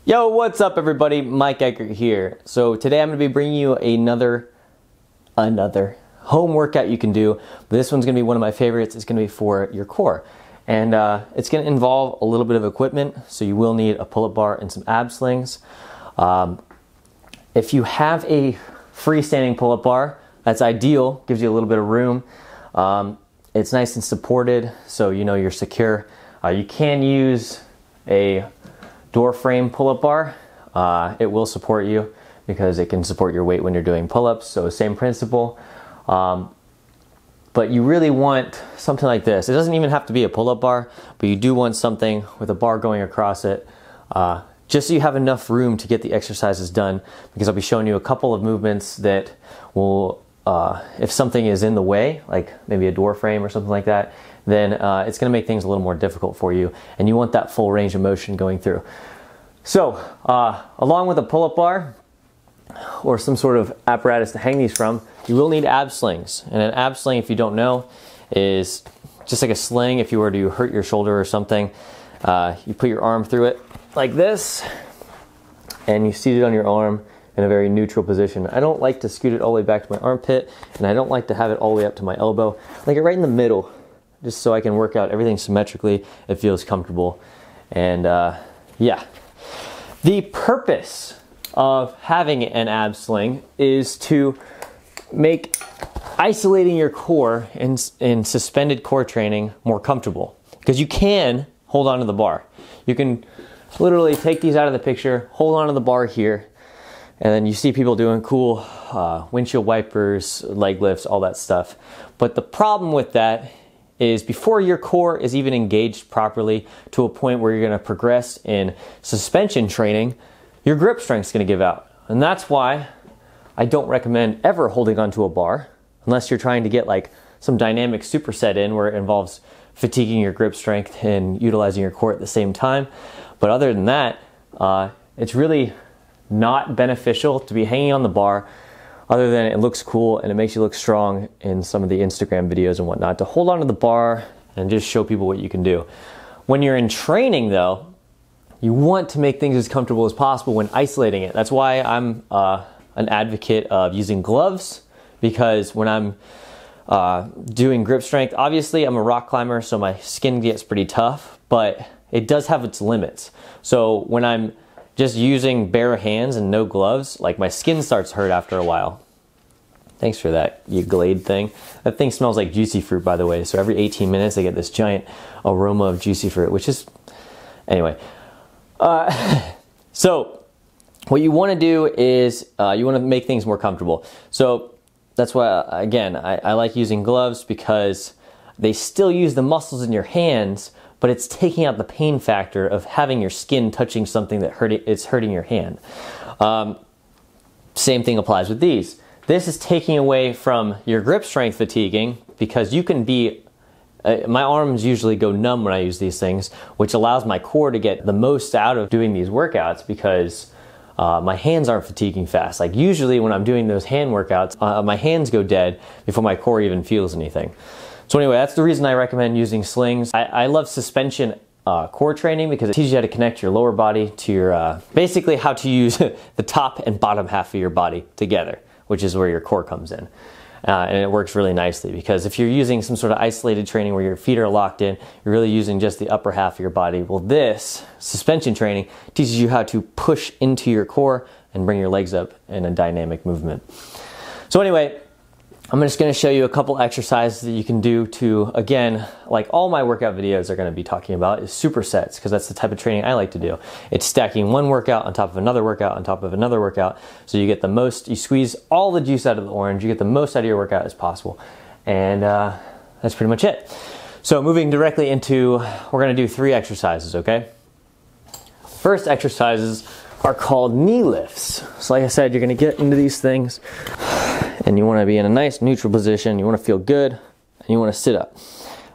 Yo, what's up everybody? Mike Eckert here. So today I'm going to be bringing you another home workout you can do. This one's going to be one of my favorites. It's going to be for your core. And it's going to involve a little bit of equipment. So you will need a pull-up bar and some ab slings. If you have a freestanding pull-up bar, that's ideal. Gives you a little bit of room. It's nice and supported, so you know you're secure. You can use a door frame pull-up bar. It will support you because it can support your weight when you're doing pull-ups, so same principle. But you really want something like this. It doesn't even have to be a pull-up bar, but you do want something with a bar going across it, just so you have enough room to get the exercises done, because I'll be showing you a couple of movements that will, if something is in the way, like maybe a door frame or something like that, then it's going to make things a little more difficult for you, and you want that full range of motion going through. So along with a pull-up bar or some sort of apparatus to hang these from, you will need ab slings. And an ab sling, if you don't know, is just like a sling. If you were to hurt your shoulder or something, you put your arm through it like this, and you seat it on your arm in a very neutral position. I don't like to scoot it all the way back to my armpit, and I don't like to have it all the way up to my elbow. I like it right in the middle, just so I can work out everything symmetrically. It feels comfortable. And yeah. The purpose of having an ab sling is to make isolating your core in suspended core training more comfortable. Because you can hold on to the bar. You can literally take these out of the picture, hold on to the bar here, and then you see people doing cool windshield wipers, leg lifts, all that stuff. But the problem with that is before your core is even engaged properly to a point where you're going to progress in suspension training, your grip strength is going to give out. And that's why I don't recommend ever holding onto a bar unless you're trying to get like some dynamic superset in where it involves fatiguing your grip strength and utilizing your core at the same time. But other than that, it's really not beneficial to be hanging on the bar, other than it looks cool and it makes you look strong in some of the Instagram videos and whatnot, to hold onto the bar and just show people what you can do. When you're in training though, you want to make things as comfortable as possible when isolating it. That's why I'm an advocate of using gloves, because when I'm doing grip strength, obviously I'm a rock climber, so my skin gets pretty tough, but it does have its limits. So when I'm just using bare hands and no gloves, like my skin starts to hurt after a while. Thanks for that, you Glade thing. That thing smells like juicy fruit, by the way. So every 18 minutes I get this giant aroma of juicy fruit, which is, anyway. So what you want to do is you want to make things more comfortable. So that's why, again, I like using gloves, because they still use the muscles in your hands, but it's taking out the pain factor of having your skin touching something that it's hurting your hand. Same thing applies with these. This is taking away from your grip strength fatiguing, because you can be, my arms usually go numb when I use these things, which allows my core to get the most out of doing these workouts, because my hands aren't fatiguing fast. Like usually when I'm doing those hand workouts, my hands go dead before my core even feels anything. So anyway, that's the reason I recommend using slings. I love suspension core training because it teaches you how to connect your lower body to your, basically how to use the top and bottom half of your body together, which is where your core comes in. And it works really nicely, because if you're using some sort of isolated training where your feet are locked in, you're really using just the upper half of your body. Well, this suspension training teaches you how to push into your core and bring your legs up in a dynamic movement. So anyway, I'm just going to show you a couple exercises that you can do to, again, like all my workout videos are going to be talking about, is supersets, because that's the type of training I like to do. It's stacking one workout on top of another workout on top of another workout, so you get the most, you squeeze all the juice out of the orange, you get the most out of your workout as possible. And that's pretty much it. So moving directly into, we're going to do 3 exercises, okay? First exercises are called knee lifts. So like I said, you're going to get into these things, and you want to be in a nice neutral position, you want to feel good, and you want to sit up.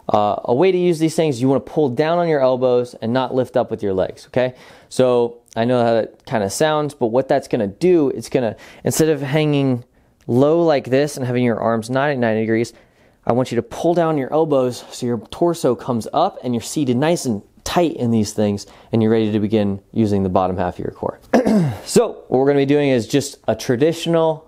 A way to use these things, you want to pull down on your elbows and not lift up with your legs, okay? So I know how that kind of sounds, but what that's going to do, it's going to, instead of hanging low like this and having your arms not at 90 degrees, I want you to pull down your elbows so your torso comes up and you're seated nice and tight in these things, and you're ready to begin using the bottom half of your core. So what we're going to be doing is just a traditional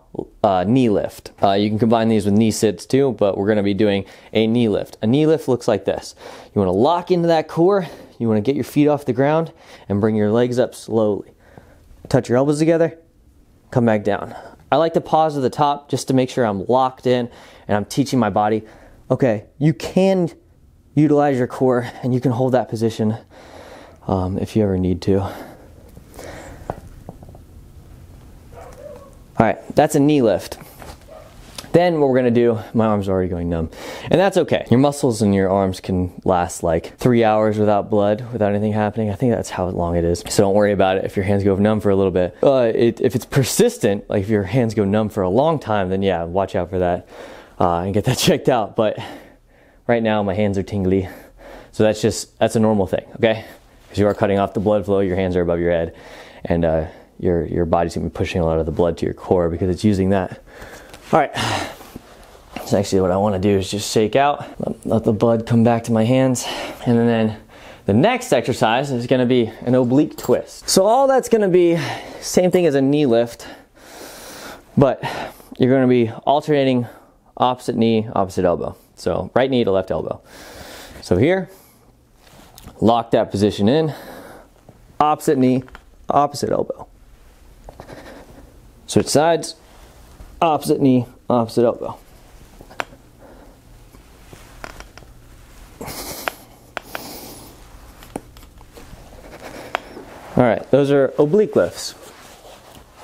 knee lift. You can combine these with knee sits too, but we're going to be doing a knee lift. A knee lift looks like this. You want to lock into that core, you want to get your feet off the ground and bring your legs up slowly. Touch your elbows together, come back down. I like to pause at the top just to make sure I'm locked in and I'm teaching my body, okay, you can utilize your core and you can hold that position if you ever need to. All right, that's a knee lift. Then what we're gonna do, my arms are already going numb, and that's okay. Your muscles in your arms can last like 3 hours without blood, without anything happening. I think that's how long it is. So don't worry about it if your hands go numb for a little bit. If it's persistent, like if your hands go numb for a long time, then yeah, watch out for that and get that checked out. But right now my hands are tingly. So that's a normal thing, okay? Because you are cutting off the blood flow, your hands are above your head, and your body's gonna be pushing a lot of the blood to your core because it's using that. All right, so actually what I wanna do is just shake out, let the blood come back to my hands, and then the next exercise is gonna be an oblique twist. So all that's gonna be, same thing as a knee lift, but you're gonna be alternating opposite knee, opposite elbow. So right knee to left elbow. So here, lock that position in, opposite knee, opposite elbow. Switch sides, opposite knee, opposite elbow. All right, those are oblique lifts.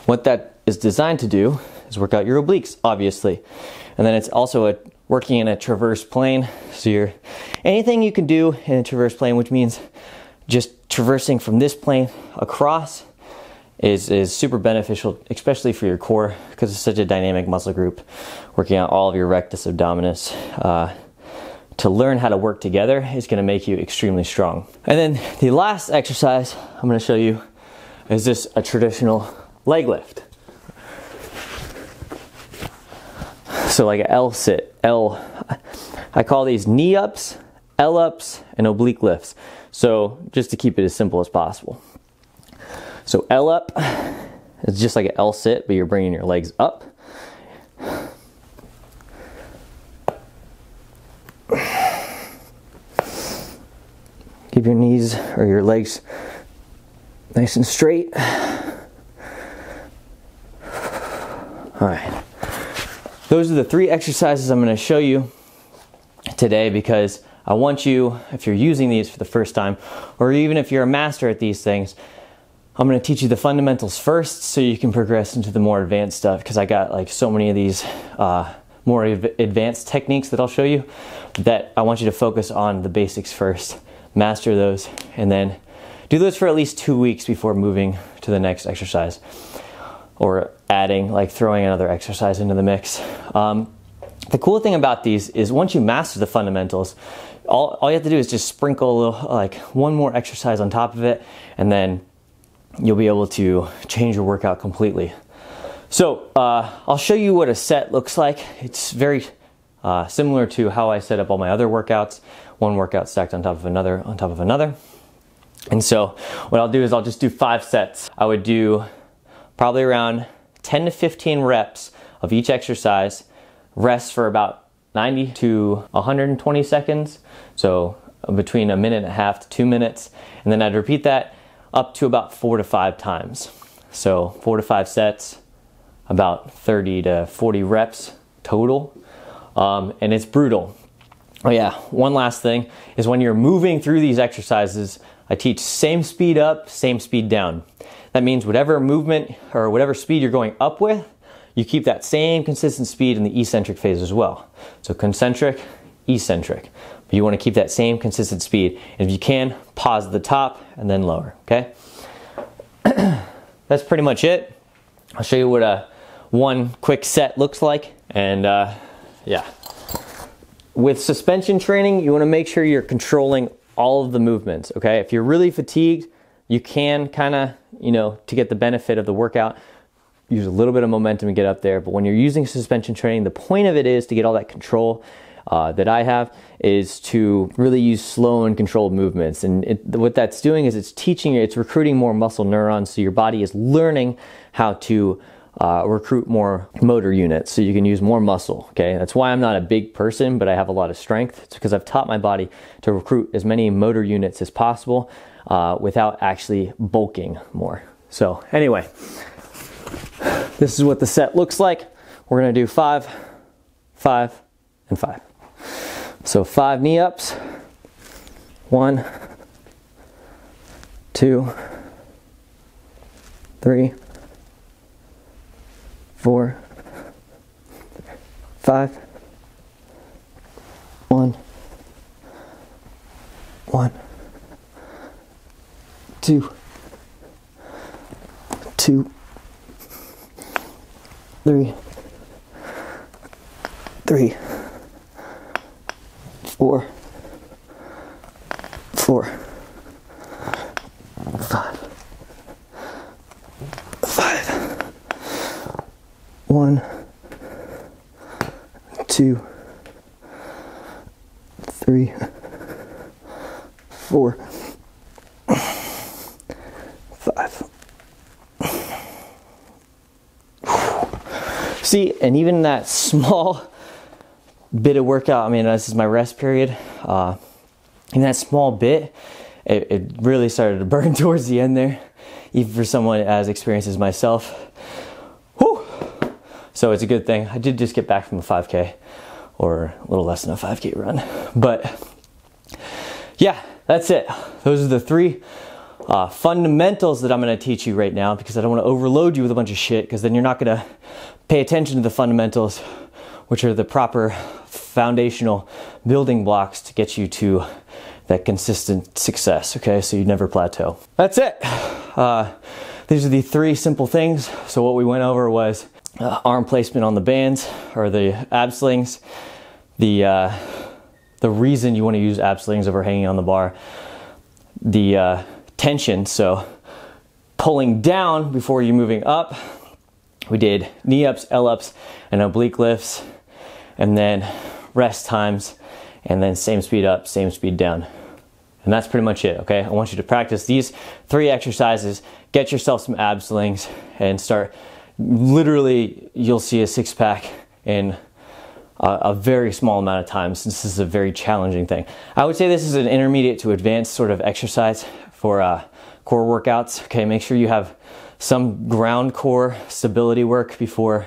What that is designed to do is work out your obliques, obviously. And then it's also working in a traverse plane. So anything you can do in a traverse plane, which means just traversing from this plane across, is super beneficial, especially for your core, because it's such a dynamic muscle group, working out all of your rectus abdominis. To learn how to work together is going to make you extremely strong. And then the last exercise I'm going to show you is just a traditional leg lift. So like an L sit, I call these knee ups, L ups, and oblique lifts. So just to keep it as simple as possible. So L up is just like an L sit, but you're bringing your legs up. Keep your knees or your legs nice and straight. All right. Those are the 3 exercises I'm going to show you today, because I want you, if you're using these for the first time, or even if you're a master at these things, I'm going to teach you the fundamentals first so you can progress into the more advanced stuff, because I got like so many of these more advanced techniques that I'll show you that I want you to focus on the basics first, master those, and then do those for at least 2 weeks before moving to the next exercise, or adding, like throwing another exercise into the mix. The cool thing about these is once you master the fundamentals, all you have to do is just sprinkle a little, like one more exercise on top of it, and then you'll be able to change your workout completely. So I'll show you what a set looks like. It's very similar to how I set up all my other workouts. One workout stacked on top of another, on top of another. And so what I'll do is I'll just do 5 sets. I would do probably around 10 to 15 reps of each exercise, rest for about 90 to 120 seconds. So between 1.5 minutes to 2 minutes. And then I'd repeat that up to about 4 to 5 times. So 4 to 5 sets, about 30 to 40 reps total. And it's brutal. Oh yeah, one last thing is when you're moving through these exercises, I teach same speed up, same speed down. That means whatever movement or whatever speed you're going up with, you keep that same consistent speed in the eccentric phase as well. So concentric, eccentric. But you want to keep that same consistent speed. And if you can, pause at the top and then lower, okay? That's pretty much it. I'll show you what a one quick set looks like. And yeah. With suspension training, you want to make sure you're controlling all of the movements, okay? If you're really fatigued, you can kind of, to get the benefit of the workout, use a little bit of momentum to get up there. But when you're using suspension training, the point of it is to get all that control that I have is to really use slow and controlled movements. And what that's doing is it's recruiting more muscle neurons, so your body is learning how to recruit more motor units so you can use more muscle. Okay, that's why I'm not a big person, but I have a lot of strength. It's because I've taught my body to recruit as many motor units as possible without actually bulking more. So anyway, this is what the set looks like. We're gonna do 5, 5, and 5. So 5 knee ups. 1, 2, 3, 4, 5. 1, 1, 2, 2, 3, 3, 4, 4, 5, 5. 1, 2, 3, 4, 5. See, and even that small bit of workout, I mean, this is my rest period, in that small bit, it really started to burn towards the end there, even for someone as experienced as myself. Whew. So it's a good thing. I did just get back from a 5K, or a little less than a 5K run. But yeah, that's it. Those are the 3 fundamentals that I'm going to teach you right now, because I don't want to overload you with a bunch of shit, because then you're not going to pay attention to the fundamentals, which are the proper foundational building blocks to get you to that consistent success, okay? So you never plateau. That's it. These are the 3 simple things. So what we went over was arm placement on the bands, or the ab slings, the reason you want to use ab slings over hanging on the bar, the tension, so pulling down before you're moving up. We did knee ups, L ups, and oblique lifts, and then rest times, and then same speed up, same speed down. And that's pretty much it, okay? I want you to practice these 3 exercises, get yourself some ab slings, and start, literally, you'll see a 6-pack in a very small amount of time, since this is a very challenging thing. I would say this is an intermediate to advanced sort of exercise for core workouts, okay? Make sure you have some ground core stability work before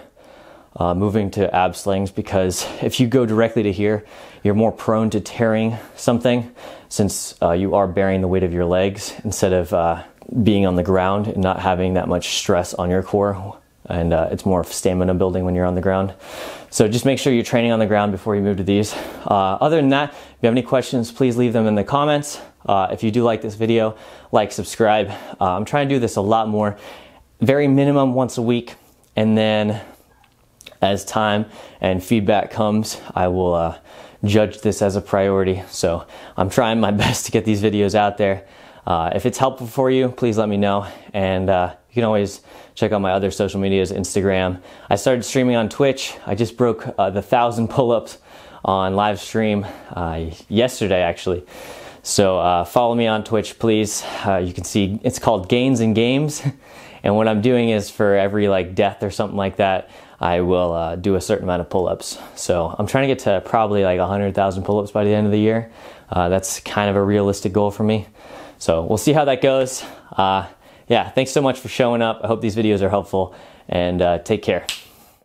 moving to ab slings, because if you go directly to here, you're more prone to tearing something, since you are bearing the weight of your legs instead of being on the ground and not having that much stress on your core, and it's more stamina building when you're on the ground. So just make sure you're training on the ground before you move to these. Other than that, if you have any questions, please leave them in the comments. If you do like this video, like, subscribe. I'm trying to do this a lot more, very minimum once a week, and then as time and feedback comes, I will judge this as a priority. So I'm trying my best to get these videos out there. If it's helpful for you, please let me know. And you can always check out my other social medias, Instagram. I started streaming on Twitch. I just broke the 1,000 pull-ups on live stream yesterday, actually. So follow me on Twitch, please. You can see it's called Gains and Games. And what I'm doing is, for every like death or something like that, I will do a certain amount of pull-ups. So I'm trying to get to probably like 100,000 pull-ups by the end of the year. That's kind of a realistic goal for me. So we'll see how that goes. Yeah, thanks so much for showing up. I hope these videos are helpful, and take care.